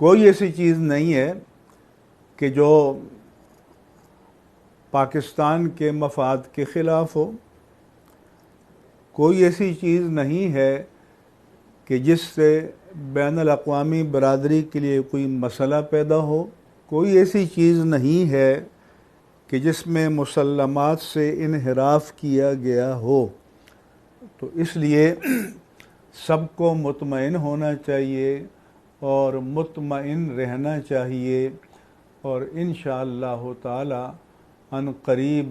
کوئی ایسی چیز نہیں ہے کہ جو پاکستان کے مفاد کے خلاف ہو، کوئی ایسی چیز نہیں ہے کہ جس سے بین الاقوامی برادری کے لیے کوئی مسئلہ پیدا ہو، کوئی ایسی چیز نہیں ہے کہ جس میں مسلمات سے انحراف کیا گیا ہو۔ تو اس لیے سب کو مطمئن ہونا چاہیے اور مطمئن رہنا چاہیے، اور انشاءاللہ تعالی ان قریب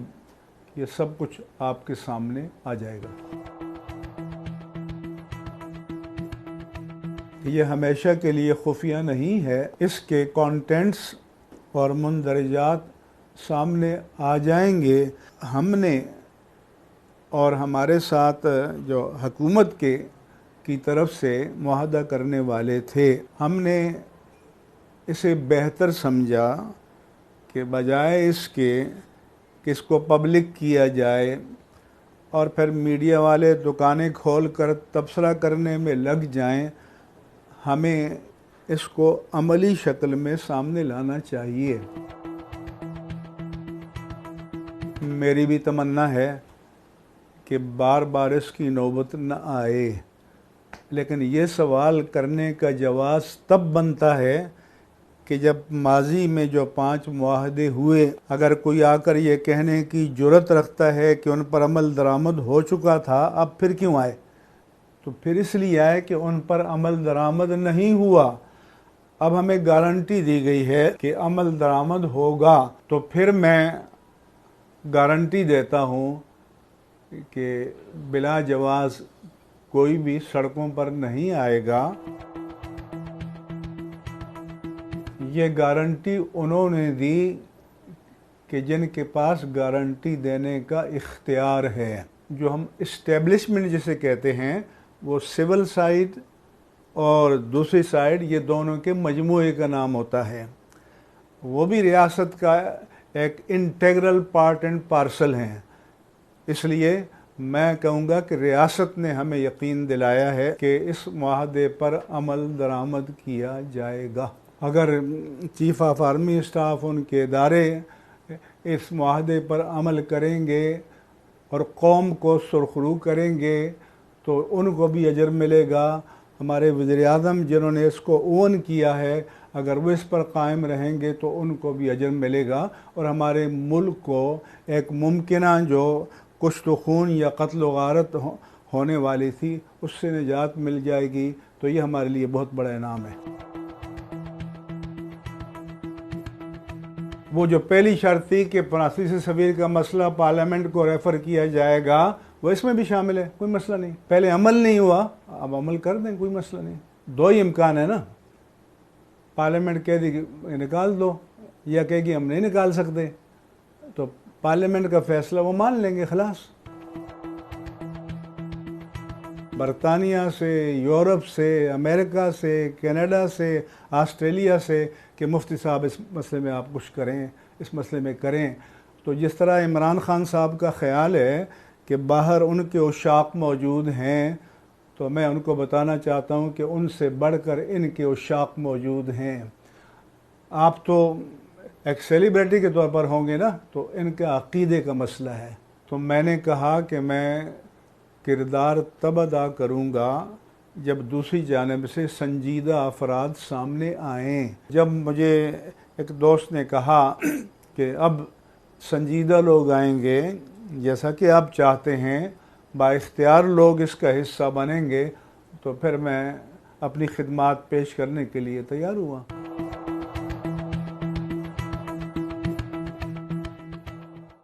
یہ سب کچھ آپ کے سامنے آ جائے گا۔ یہ ہمیشہ کے لیے خفیہ نہیں ہے، اس کے کانٹینٹس اور مندرجات سامنے آ جائیں گے۔ ہم نے اور ہمارے ساتھ جو حکومت کی طرف سے معاہدہ کرنے والے تھے، ہم نے اسے بہتر سمجھا کہ بجائے اس کے کہ اس کو پبلک کیا جائے اور پھر میڈیا والے دکانیں کھول کر تبصرہ کرنے میں لگ جائیں، ہمیں اس کو عملی شکل میں سامنے لانا چاہیے۔ میری بھی تمنا ہے کہ بار بار اس کی نوبت نہ آئے، لیکن یہ سوال کرنے کا جواز تب بنتا ہے کہ جب ماضی میں جو 5 معاہدے ہوئے، اگر کوئی آ کر یہ کہنے کی جرأت رکھتا ہے کہ ان پر عمل درآمد ہو چکا تھا، اب پھر کیوں آئے؟ تو پھر اس لیے آئے کہ ان پر عمل درآمد نہیں ہوا۔ اب ہمیں گارنٹی دی گئی ہے کہ عمل درآمد ہوگا، تو پھر میں گارنٹی دیتا ہوں کہ بلا جواز کوئی بھی سڑکوں پر نہیں آئے گا۔ یہ گارنٹی انہوں نے دی کہ جن کے پاس گارنٹی دینے کا اختیار ہے۔ جو ہم اسٹیبلشمنٹ جسے کہتے ہیں، وہ سول سائڈ اور دوسری سائڈ، یہ دونوں کے مجموعے کا نام ہوتا ہے۔ وہ بھی ریاست کا ایک انٹیگرل پارٹ اینڈ پارسل ہیں۔ اس لیے میں کہوں گا کہ ریاست نے ہمیں یقین دلایا ہے کہ اس معاہدے پر عمل درآمد کیا جائے گا۔ اگر چیف آف آرمی اسٹاف، ان کے ادارے اس معاہدے پر عمل کریں گے اور قوم کو سرخرو کریں گے تو ان کو بھی اجر ملے گا۔ ہمارے وزیر اعظم جنہوں نے اس کو اون کیا ہے، اگر وہ اس پر قائم رہیں گے تو ان کو بھی اجر ملے گا، اور ہمارے ملک کو ایک ممکنہ جو کشت و خون یا قتل و غارت ہونے والی تھی، اس سے نجات مل جائے گی۔ تو یہ ہمارے لیے بہت بڑا انعام ہے۔ وہ جو پہلی شرط تھی کہ فرانسیسی سفیر کا مسئلہ پارلیمنٹ کو ریفر کیا جائے گا، وہ اس میں بھی شامل ہے، کوئی مسئلہ نہیں۔ پہلے عمل نہیں ہوا، اب عمل کر دیں، کوئی مسئلہ نہیں۔ دو ہی امکان ہے نا، پارلیمنٹ کہہ دی کہ نکال دو، یا کہے کہ ہم نہیں نکال سکتے، تو پارلیمنٹ کا فیصلہ وہ مان لیں گے، خلاص۔ برطانیہ سے، یورپ سے، امریکہ سے، کینیڈا سے، آسٹریلیا سے کہ مفتی صاحب اس مسئلے میں آپ کچھ کریں، اس مسئلے میں کریں۔ تو جس طرح عمران خان صاحب کا خیال ہے کہ باہر ان کے عشاق موجود ہیں، تو میں ان کو بتانا چاہتا ہوں کہ ان سے بڑھ کر ان کے عشاق موجود ہیں۔ آپ تو ایک سیلیبریٹی کے طور پر ہوں گے نا، تو ان کے عقیدے کا مسئلہ ہے۔ تو میں نے کہا کہ میں کردار تب ادا کروں گا جب دوسری جانب سے سنجیدہ افراد سامنے آئیں۔ جب مجھے ایک دوست نے کہا کہ اب سنجیدہ لوگ آئیں گے، جیسا کہ آپ چاہتے ہیں، با اختیار لوگ اس کا حصہ بنیں گے، تو پھر میں اپنی خدمات پیش کرنے کے لیے تیار ہوا۔